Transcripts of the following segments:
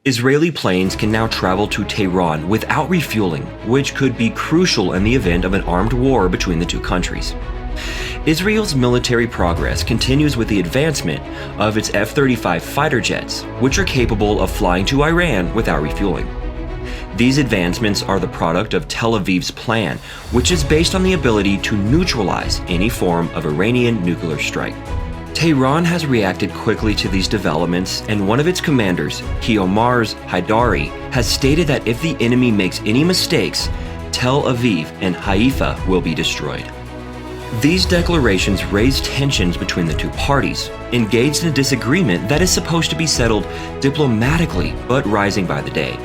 Israeli planes can now travel to Tehran without refueling, which could be crucial in the event of an armed war between the two countries. Israel's military progress continues with the advancement of its F-35 fighter jets, which are capable of flying to Iran without refueling. These advancements are the product of Tel Aviv's plan, which is based on the ability to neutralize any form of Iranian nuclear strike. Tehran has reacted quickly to these developments, and one of its commanders, Omar Haidari, has stated that if the enemy makes any mistakes, Tel Aviv and Haifa will be destroyed. These declarations raise tensions between the two parties, engaged in a disagreement that is supposed to be settled diplomatically but rising by the day.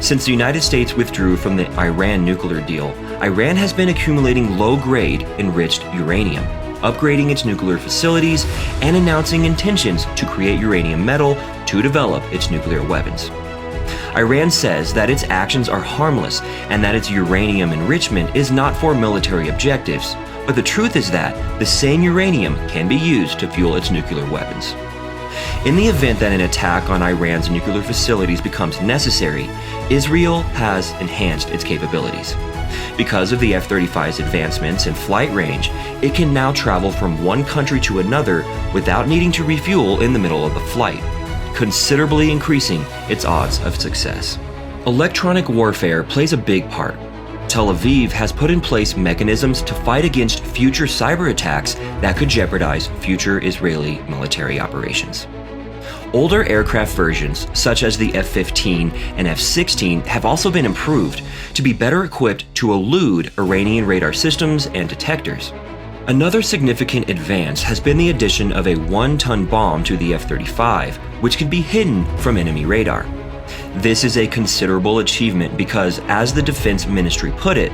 Since the United States withdrew from the Iran nuclear deal, Iran has been accumulating low-grade enriched uranium, upgrading its nuclear facilities, and announcing intentions to create uranium metal to develop its nuclear weapons. Iran says that its actions are harmless and that its uranium enrichment is not for military objectives, but the truth is that the same uranium can be used to fuel its nuclear weapons. In the event that an attack on Iran's nuclear facilities becomes necessary, Israel has enhanced its capabilities. Because of the F-35's advancements in flight range, it can now travel from one country to another without needing to refuel in the middle of the flight, considerably increasing its odds of success. Electronic warfare plays a big part. Tel Aviv has put in place mechanisms to fight against future cyber attacks that could jeopardize future Israeli military operations. Older aircraft versions, such as the F-15 and F-16, have also been improved to be better equipped to elude Iranian radar systems and detectors. Another significant advance has been the addition of a 1-ton bomb to the F-35, which can be hidden from enemy radar. This is a considerable achievement because, as the Defense Ministry put it,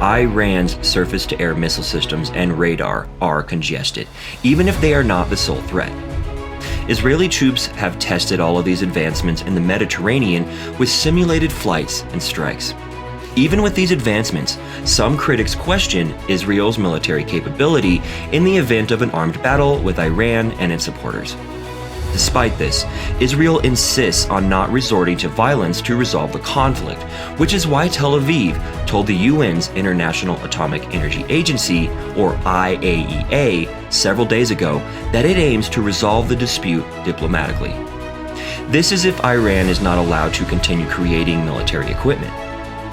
Iran's surface-to-air missile systems and radar are congested, even if they are not the sole threat. Israeli troops have tested all of these advancements in the Mediterranean with simulated flights and strikes. Even with these advancements, some critics question Israel's military capability in the event of an armed battle with Iran and its supporters. Despite this, Israel insists on not resorting to violence to resolve the conflict, which is why Tel Aviv told the UN's International Atomic Energy Agency, or IAEA, several days ago that it aims to resolve the dispute diplomatically. This is if Iran is not allowed to continue creating military equipment.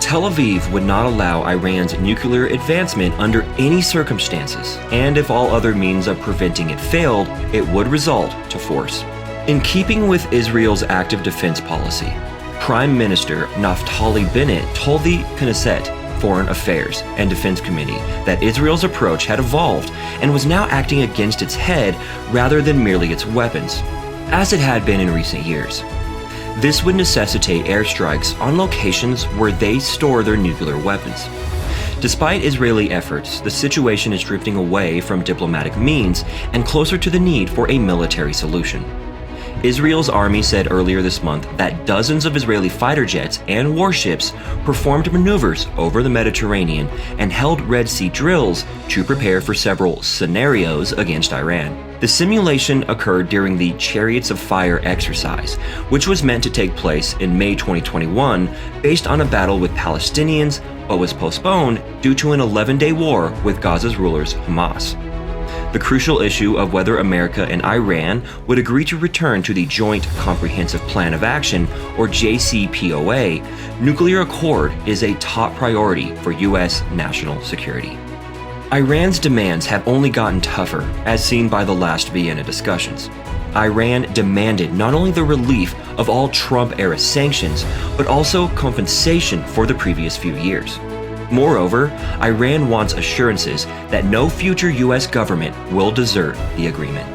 Tel Aviv would not allow Iran's nuclear advancement under any circumstances, and if all other means of preventing it failed, it would resort to force. In keeping with Israel's active defense policy, Prime Minister Naftali Bennett told the Knesset Foreign Affairs and Defense Committee that Israel's approach had evolved and was now acting against its head rather than merely its weapons, as it had been in recent years. This would necessitate airstrikes on locations where they store their nuclear weapons. Despite Israeli efforts, the situation is drifting away from diplomatic means and closer to the need for a military solution. Israel's army said earlier this month that dozens of Israeli fighter jets and warships performed maneuvers over the Mediterranean and held Red Sea drills to prepare for several scenarios against Iran. The simulation occurred during the Chariots of Fire exercise, which was meant to take place in May 2021 based on a battle with Palestinians, but was postponed due to an 11-day war with Gaza's rulers Hamas. The crucial issue of whether America and Iran would agree to return to the Joint Comprehensive Plan of Action, or JCPOA, nuclear accord is a top priority for U.S. national security. Iran's demands have only gotten tougher, as seen by the last Vienna discussions. Iran demanded not only the relief of all Trump-era sanctions, but also compensation for the previous few years. Moreover, Iran wants assurances that no future U.S. government will desert the agreement.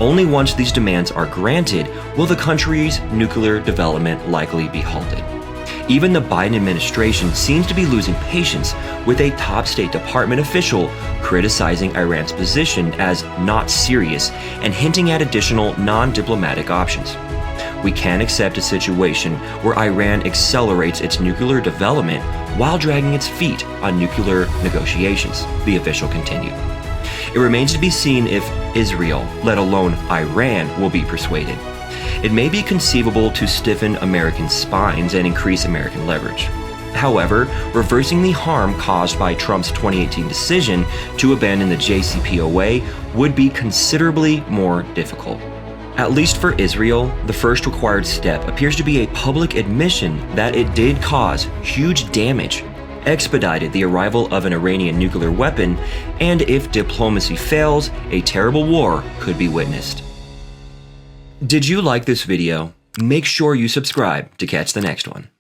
Only once these demands are granted will the country's nuclear development likely be halted. Even the Biden administration seems to be losing patience, with a top State Department official criticizing Iran's position as not serious and hinting at additional non-diplomatic options. We can't accept a situation where Iran accelerates its nuclear development while dragging its feet on nuclear negotiations, the official continued. It remains to be seen if Israel, let alone Iran, will be persuaded. it may be conceivable to stiffen American spines and increase American leverage. However, reversing the harm caused by Trump's 2018 decision to abandon the JCPOA would be considerably more difficult. At least for Israel, the first required step appears to be a public admission that it did cause huge damage, expedited the arrival of an Iranian nuclear weapon, and if diplomacy fails, a terrible war could be witnessed. Did you like this video? Make sure you subscribe to catch the next one.